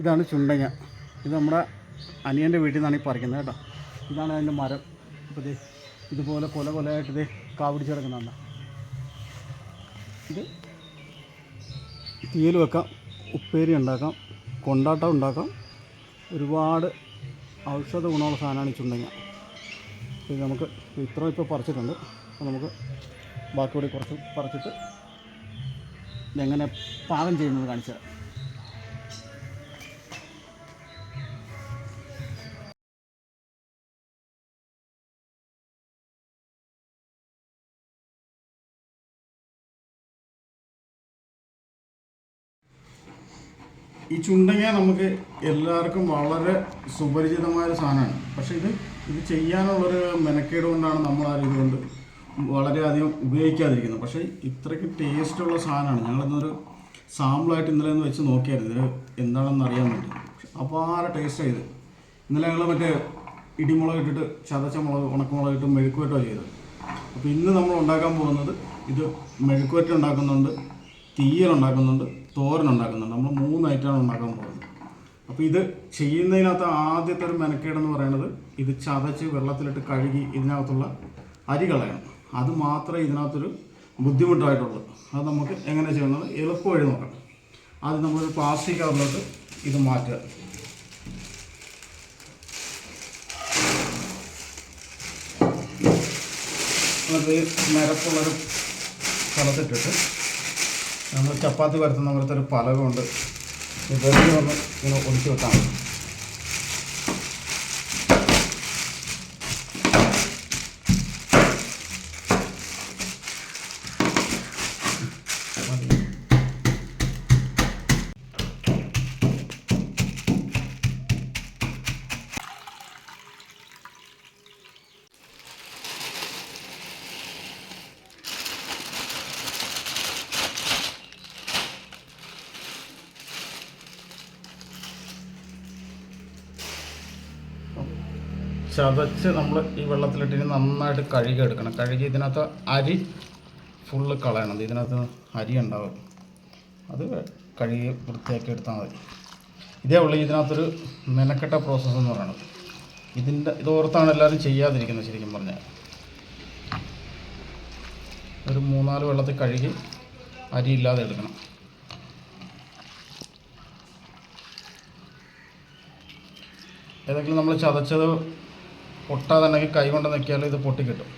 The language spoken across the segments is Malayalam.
ഇതാണ് ചുണ്ടങ്ങ. ഇത് നമ്മുടെ അനിയൻ്റെ വീട്ടിൽ നിന്നാണ് ഈ പറിക്കുന്നത് കേട്ടോ. ഇതാണ് അതിൻ്റെ മരം. ഇപ്പോൾ ഇതുപോലെ കൊലയായിട്ട് ഇത് കാപിടിച്ച് കിടക്കുന്നുണ്ട്. ഇത് തീയിൽ വെക്കാം, ഉപ്പേരി ഉണ്ടാക്കാം, കൊണ്ടാട്ടം ഉണ്ടാക്കാം. ഒരുപാട് ഔഷധ ഗുണമുള്ള സാധനമാണ് ഈ ചുണ്ടങ്ങ. ഇത് നമുക്ക് ഇത്ര ഇപ്പോൾ പറിച്ചിട്ടുണ്ട്. അപ്പോൾ നമുക്ക് ബാക്കി കൂടി കുറച്ച് പറിച്ചിട്ട് ഇതെങ്ങനെ പാകം ചെയ്യുന്നത് കാണിച്ചു തരാം. ഈ ചുണ്ടങ്ങ നമുക്ക് എല്ലാവർക്കും വളരെ സുപരിചിതമായൊരു സാധനമാണ്. പക്ഷേ ഇത് ചെയ്യാനുള്ളൊരു മെനക്കേട് കൊണ്ടാണ് നമ്മളാരും ഇതുകൊണ്ട് വളരെയധികം ഉപയോഗിക്കാതിരിക്കുന്നത്. പക്ഷേ ഇത്രയ്ക്ക് ടേസ്റ്റുള്ള സാധനമാണ്. ഞങ്ങളിന്നൊരു സാമ്പിളായിട്ട് ഇന്നലെ ഒന്ന് വെച്ച് നോക്കിയായിരുന്നു ഇത് എന്താണെന്ന് അറിയാൻ വേണ്ടി. അപാര ടേസ്റ്റാണ് ഇത്. ഇന്നലെ ഞങ്ങൾ മറ്റേ ഇടിമുളക് ഇട്ടിട്ട് ചതച്ച മുളക് ഉണക്കമുളക് ഇട്ട് മെഴുക്കുവരട്ടോ ചെയ്തത്. അപ്പോൾ ഇന്ന് നമ്മൾ ഉണ്ടാക്കാൻ പോകുന്നത് ഇത് മെഴുക്കുവരട്ട ഉണ്ടാക്കുന്നുണ്ട്, തീയലുണ്ടാക്കുന്നുണ്ട്, തോരനുണ്ടാക്കുന്നുണ്ട്. നമ്മൾ 3 ഐറ്റമാണ് ഉണ്ടാക്കാൻ പോകുന്നത്. അപ്പോൾ ഇത് ചെയ്യുന്നതിനകത്ത് ആദ്യത്തെ ഒരു മെനക്കേടെന്ന് പറയുന്നത് ഇത് ചതച്ച് വെള്ളത്തിലിട്ട് കഴുകി ഇതിനകത്തുള്ള അരി കളയണം. അത് മാത്രമേ ഇതിനകത്തൊരു ബുദ്ധിമുട്ടായിട്ടുള്ളൂ. അത് നമുക്ക് എങ്ങനെ ചെയ്യണമെന്ന് എളുപ്പം വഴി നോക്കാം. ആദ്യം നമ്മളൊരു പ്ലാസ്റ്റിക് കവറിലോട്ട് ഇത് മാറ്റുക. അത് നിരപ്പുള്ളൊരു സ്ഥലത്തിട്ടിട്ട് നമ്മൾ ചപ്പാത്തി പരത്തുന്ന പോലത്തെ ഒരു പലകമുണ്ട്. വെറുതെ ഒന്ന് ഇങ്ങനെ ഒടിച്ച് വെക്കാം. ചതച്ച് നമ്മൾ ഈ വെള്ളത്തിലിട്ടിന് നന്നായിട്ട് കഴുകി എടുക്കണം. കഴുകി ഇതിനകത്ത് അരി ഫുള്ള് കളയണം. ഇതിനകത്ത് അരി ഉണ്ടാവും. അത് കഴുകി വൃത്തിയാക്കി എടുത്താൽ മതി. ഇതേ ഉള്ളൂ ഇതിനകത്തൊരു മെനക്കെട്ട പ്രോസസ്സ് എന്ന് പറയുന്നത്. ഇതോർത്താണ് എല്ലാവരും ചെയ്യാതിരിക്കുന്നത്. ശരിക്കും പറഞ്ഞാൽ ഒരു 3-4 വെള്ളത്തിൽ കഴുകി അരി ഇല്ലാതെ എടുക്കണം. ഏതെങ്കിലും നമ്മൾ ചതച്ചത് പൊട്ടാതുണ്ടെങ്കിൽ കൈ കൊണ്ട് നിൽക്കിയാൽ ഇത് പൊട്ടിക്കിട്ടും.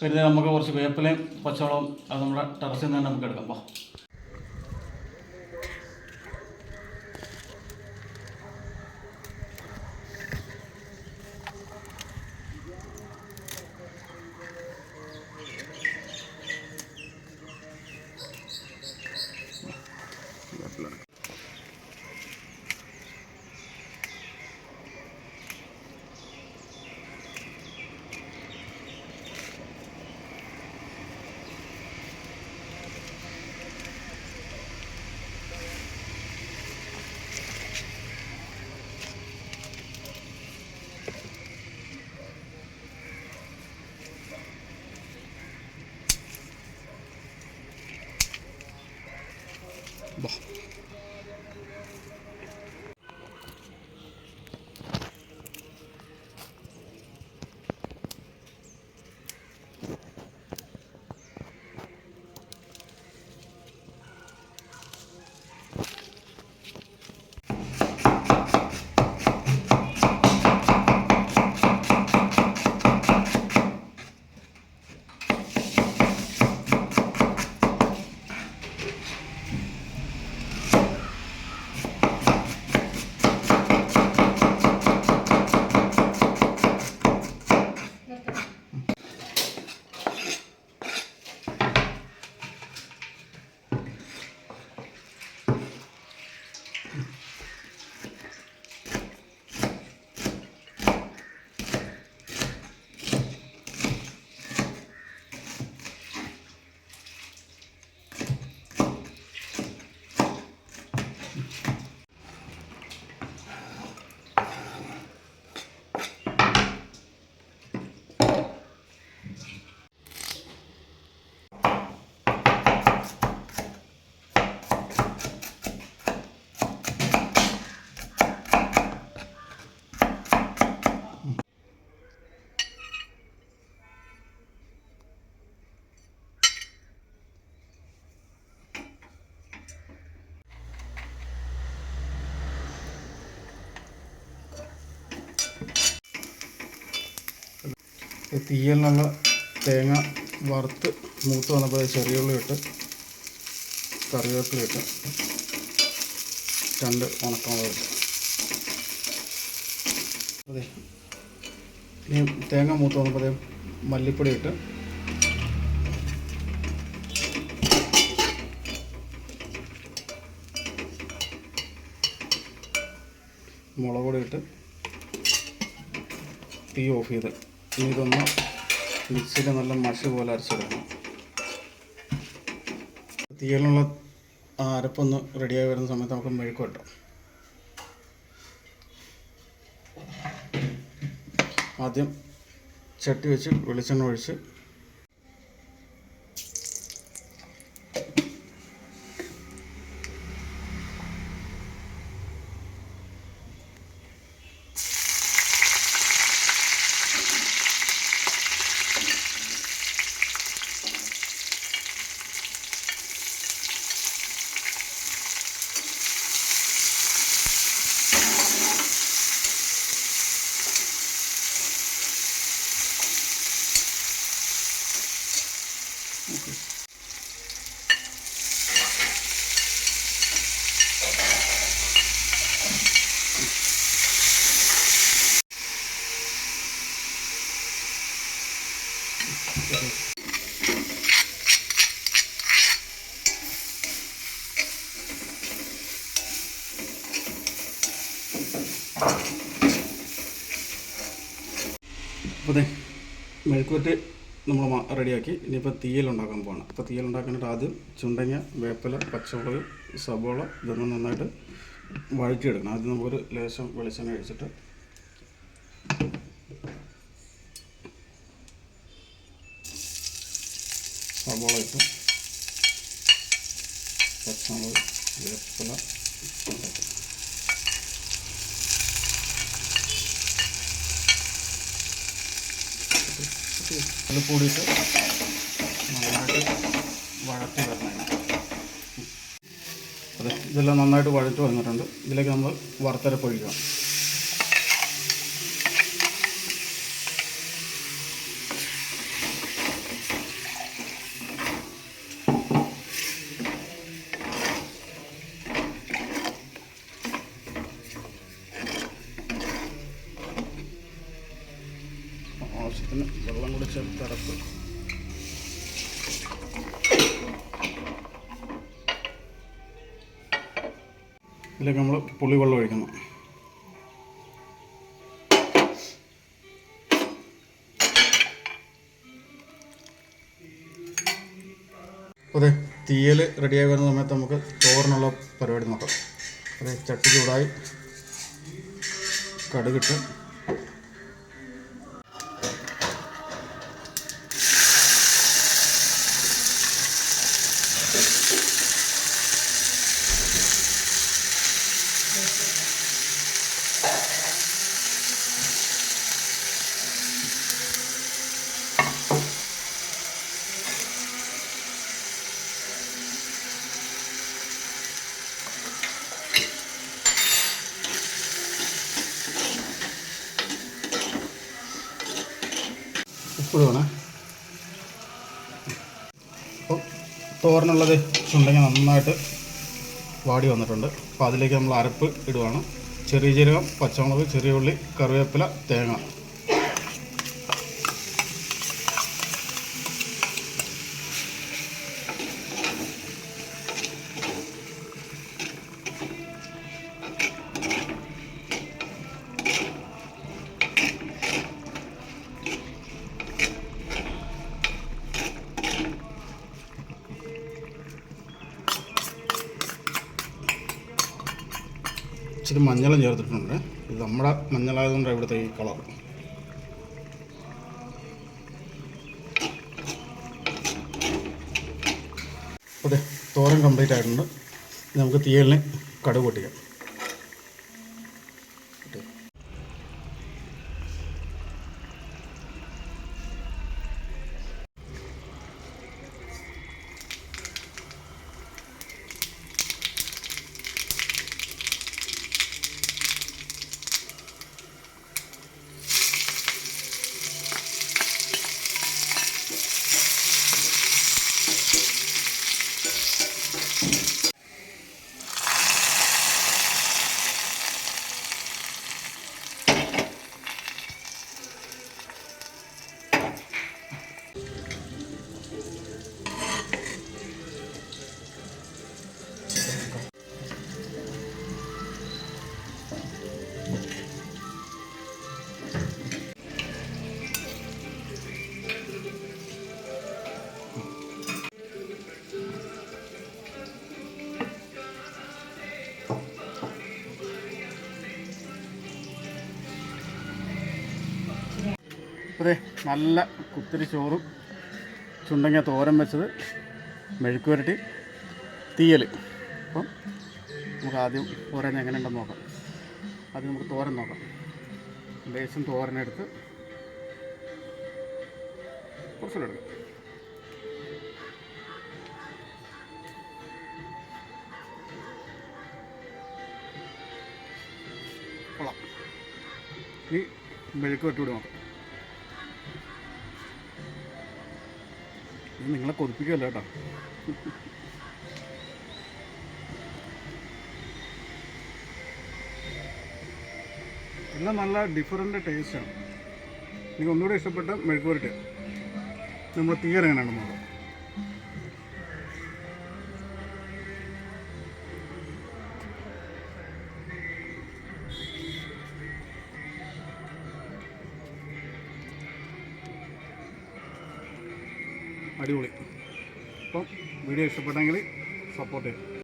പിന്നെ നമുക്ക് കുറച്ച് വേപ്പിലയും പച്ചവളവും അത് നമ്മുടെ ടെറസിൽ നിന്ന് തന്നെ നമുക്ക് എടുക്കാം. തീയലിനുള്ള തേങ്ങ വറുത്ത് മൂത്ത് വന്നപ്പോൾ ചെറിയ ഉള്ളി ഇട്ട് കറിവേപ്പില ഇട്ട് 2 ഉണക്കമുളക് ഇട്ട്. അതെ, ഇനി തേങ്ങ മൂത്ത് വന്നപ്പോൾ മല്ലിപ്പൊടി ഇട്ട് മുളക് പൊടി ഇട്ട് തീ ഓഫ് ചെയ്ത് ഇനി ഇതൊന്ന് മിക്സിയിൽ നല്ല മഷി പോലെ അരച്ചെടുക്കണം. തീയലിനുള്ള അരപ്പൊന്ന് റെഡിയായി വരുന്ന സമയത്ത് നമുക്ക് മെഴുക്ക് കിട്ടും. ആദ്യം ചട്ടി വെച്ച് വെളിച്ചെണ്ണ ഒഴിച്ച് അപ്പോൾ മെഴുക്കുവരട്ടി നമ്മൾ റെഡിയാക്കി. ഇനിയിപ്പോൾ തീയലുണ്ടാക്കാൻ പോകണം. അപ്പോൾ തീയലുണ്ടാക്കാനായിട്ട് ആദ്യം ചുണ്ടങ്ങ, വേപ്പില, പച്ചമുളക്, സബോള ഇതൊന്നും നന്നായിട്ട് വഴറ്റിയെടുക്കണം. ആദ്യം നമുക്കൊരു ലേശം വെളിച്ചെണ്ണ ഒഴിച്ചിട്ട് സബോള ഇട്ട് പച്ചമുളക്, വേപ്പില അതിൽ കൂടിയിട്ട് നന്നായിട്ട് വഴറ്റി വരണം. അതെ, ഇതെല്ലാം നന്നായിട്ട് വഴറ്റി വന്നിട്ടുണ്ട്. ഇതിലേക്ക് നമ്മൾ വറുത്തരപ്പ് ഒഴിക്കണം. ആവശ്യത്തിന് വെള്ളം കൂടി ചേർത്ത് അരപ്പ്. ഇതിലേക്ക് നമ്മൾ പുളിവെള്ളം ഒഴിക്കണം. അതെ, തീയൽ റെഡിയായി വരുന്ന സമയത്ത് നമുക്ക് ചോറിനുള്ള പരിപാടി നോക്കാം. അതെ, ചട്ടി ചൂടായി കടുകിട്ട് ഉപ്പ് വേണേ. അപ്പോൾ തോരനുള്ളത് ചുണ്ടങ്ങ നന്നായിട്ട് വാടി വന്നിട്ടുണ്ട്. അപ്പോൾ അതിലേക്ക് നമ്മൾ അരപ്പ് ഇടുവാണ്. ചെറിയ ജീരകം, പച്ചമുളക്, ചെറിയ ഉള്ളി, കറിവേപ്പില, തേങ്ങ. ഇച്ചിരി മഞ്ഞളും ചേർത്തിട്ടുണ്ട്. ഇത് നമ്മുടെ മഞ്ഞളായതുകൊണ്ടാണ് ഇവിടുത്തെ ഈ കളർ. അതെ, തോരൻ കംപ്ലീറ്റ് ആയിട്ടുണ്ട്. നമുക്ക് തീയലിന് കടുക് പൊട്ടിക്കാം. അതെ നല്ല കുത്തിരി ചോറും ചുണ്ടങ്ങ തോരൻ വെച്ചത്, മെഴുക്ക് പുരട്ടി, തീയൽ. അപ്പം നമുക്ക് ആദ്യം തോരൻ എങ്ങനെയുണ്ടെന്ന് നോക്കാം. ആദ്യം നമുക്ക് തോരൻ നോക്കാം. ലേശം തോരനെടുത്ത് കുറച്ചെടുക്കാം. കൊള്ളാം. ഇനി മെഴുക്ക് പുരട്ടി കൂടി നോക്കാം. ഇത് നിങ്ങളെ കൊതിപ്പിക്കുമല്ലോ കേട്ടോ. എല്ലാം നല്ല ഡിഫറൻറ്റ് ടേസ്റ്റാണ്. എനിക്ക് ഒന്നുകൂടെ ഇഷ്ടപ്പെട്ട മെഴുക്ക് പുരട്ടി. നമ്മൾ തീയൽ എങ്ങനെയാണ് നോക്കാം. അടിപൊളി. അപ്പം വീഡിയോ ഇഷ്ടപ്പെട്ടെങ്കിൽ സപ്പോർട്ട് ചെയ്യും.